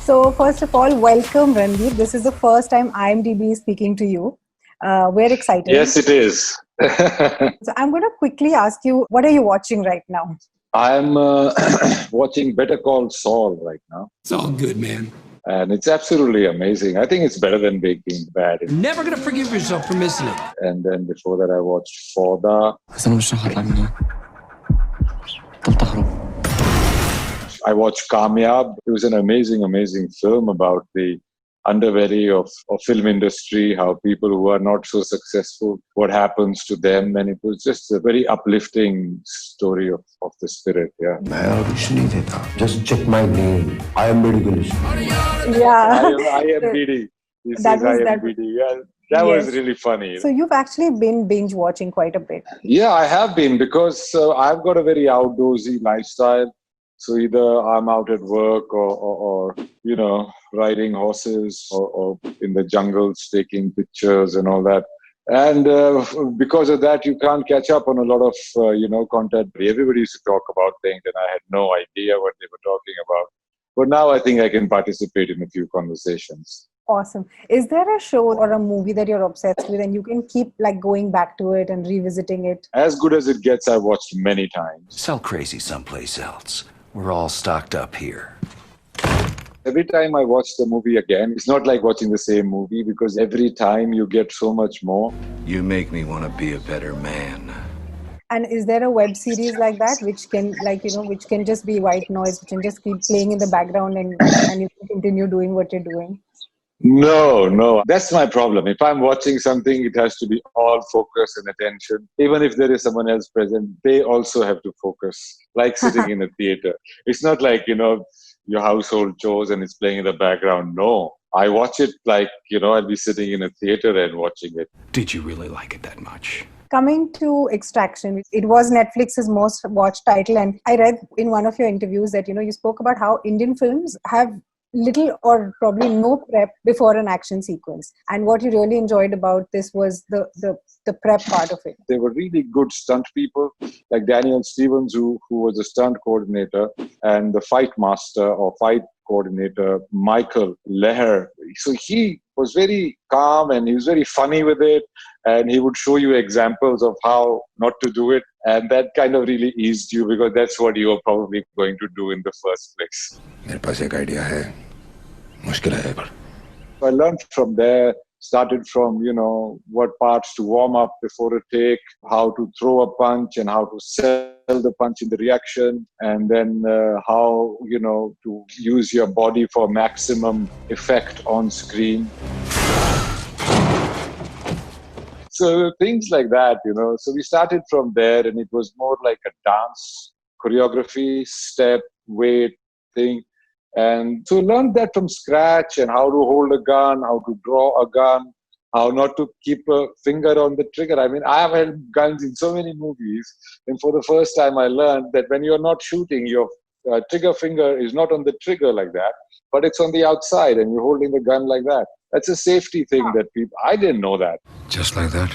So, first of all, welcome, Ranveer. This is the first time IMDb is speaking to you. We're excited. Yes, it is. So, I'm going to quickly ask you, what are you watching right now? I'm watching Better Call Saul right now, It's all good, man. and it's absolutely amazing. I think it's better than Breaking Bad. You're never gonna forgive yourself for missing it. And then before that, I watched Fauda. بس انا مش راح اطلع من هنا. بطلت اهرب. I watched Kamyab. It was an amazing film about the underbelly of film industry, how people who are not so successful, what happens to them. And it was just a very uplifting story of the spirit. Yeah. मैं और कुछ नहीं देता. Just check my name. I am medical. Yeah. I am BD. He That says I was am that- BD. Yeah. That Yes. was really funny. So, you've actually been binge watching quite a bit. Yeah, I have been because I've got a very outdoorsy lifestyle. So either I'm out at work or riding horses or in the jungles taking pictures and all that. And because of that, you can't catch up on a lot of, content. Everybody used to talk about things and I had no idea what they were talking about. But now I think I can participate in a few conversations. Awesome. Is there a show or a movie that you're obsessed with and you can keep like going back to it and revisiting it? As good as it gets, I've watched many times. Sell crazy someplace else. We're all stocked up here. Every time I watch the movie again, it's not like watching the same movie because every time you get so much more. You make me want to be a better man. And is there a web series like that which can which can just be white noise, which can just keep playing in the background and you can continue doing what you're doing? No. That's my problem. If I'm watching something, it has to be all focus and attention. Even if there is someone else present, they also have to focus, like sitting in a theater. It's not like, your household chores and it's playing in the background. No, I watch it like, I'll be sitting in a theater and watching it. Did you really like it that much? Coming to Extraction, it was Netflix's most watched title. And I read in one of your interviews that, you spoke about how Indian films have little or probably no prep before an action sequence. And what you really enjoyed about this was the prep part of it. They were really good stunt people, like Daniel Stevens, who was a stunt coordinator, and the fight master or fight coordinator, Michael Leher. So he was very calm and he was very funny with it. And he would show you examples of how not to do it. And that kind of really eased you because that's what you were probably going to do in the first place. मेरे पास एक idea है. मुश्किल है पर. I learned from there, started from, what parts to warm up before a take, how to throw a punch and how to sell the punch in the reaction, and then how, to use your body for maximum effect on screen. So things like that, So we started from there and it was more like a dance, choreography, step, weight thing. And so learned that from scratch and how to hold a gun, how to draw a gun, how not to keep a finger on the trigger. I mean, I have held guns in so many movies. And for the first time, I learned that when you're not shooting, your trigger finger is not on the trigger like that, but it's on the outside and you're holding the gun like that. That's a safety thing that I didn't know that. Just like that?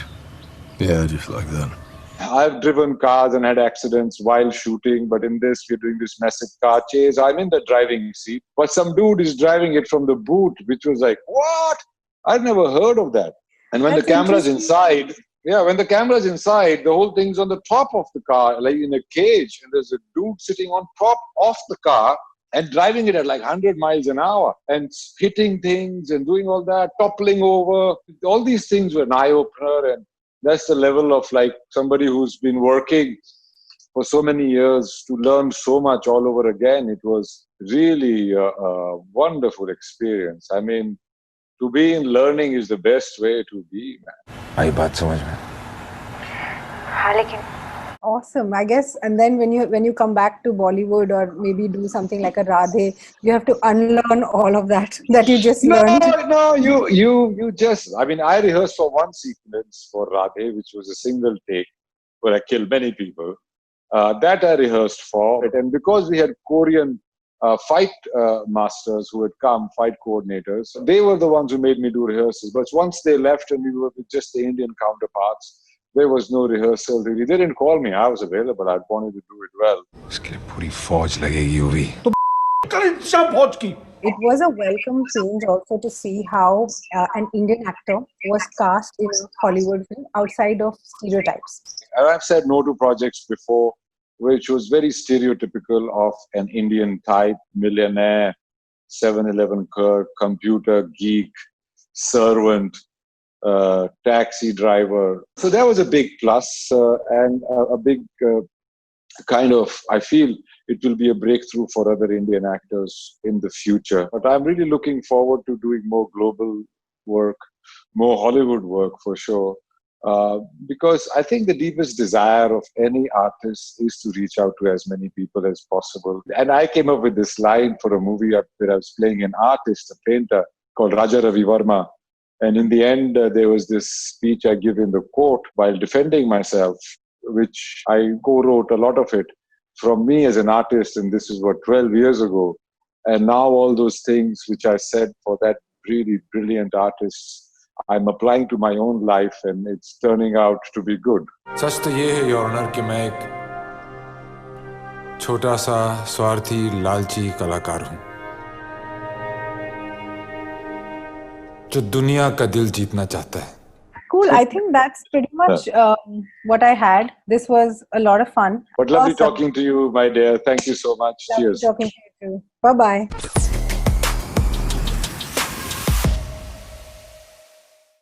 Yeah, just like that. I've driven cars and had accidents while shooting, but in this, we're doing this massive car chase. I'm in the driving seat, but some dude is driving it from the boot, which was like, what? I'd never heard of that. And when the camera's inside, when the camera's inside, the whole thing's on the top of the car, like in a cage, and there's a dude sitting on top of the car and driving it at like 100 miles an hour and hitting things and doing all that, toppling over. All these things were an eye-opener, and that's the level of like somebody who's been working for so many years to learn so much all over again. It was really a wonderful experience. I mean, to be in learning is the best way to be, man. आई बात समझ में. हाँ लेकिन Awesome, I guess. And then when you come back to Bollywood or maybe do something like a Radhe, you have to unlearn all of that you just learned. No, you just, I mean, I rehearsed for one sequence for Radhe, which was a single take where I killed many people. That I rehearsed for. And because we had Korean fight masters who had come, fight coordinators, they were the ones who made me do rehearsals. But once they left and we were with just the Indian counterparts, there was no rehearsal really. They didn't call me. I was available. I wanted to do it well. उसके लिए पूरी फौज लगेगी UV. कल इंतजाम पहुंच की it was a welcome change also to see how an Indian actor was cast in a Hollywood film outside of stereotypes. And I've said no to projects before, which was very stereotypical of an Indian type, millionaire, 7-Eleven clerk, computer geek, servant, taxi driver. So that was a big plus and a big kind of, I feel it will be a breakthrough for other Indian actors in the future. But I'm really looking forward to doing more global work, more Hollywood work for sure. Because I think the deepest desire of any artist is to reach out to as many people as possible. And I came up with this line for a movie where I was playing an artist, a painter called Raja Ravi Verma. And in the end, there was this speech I give in the court while defending myself, which I co-wrote a lot of it from me as an artist. And this is 12 years ago. And now all those things which I said for that really brilliant artist, I'm applying to my own life and it's turning out to be good. सच तो ये है your honour कि मैं एक छोटा सा स्वार्थी लालची कलाकार हूं जो दुनिया का दिल जीतना चाहता है. Cool. I think that's pretty much what I had. This was a lot of fun. But lovely talking to you, my dear. Thank you so much. Lovely Cheers. talking to you too. Bye-bye.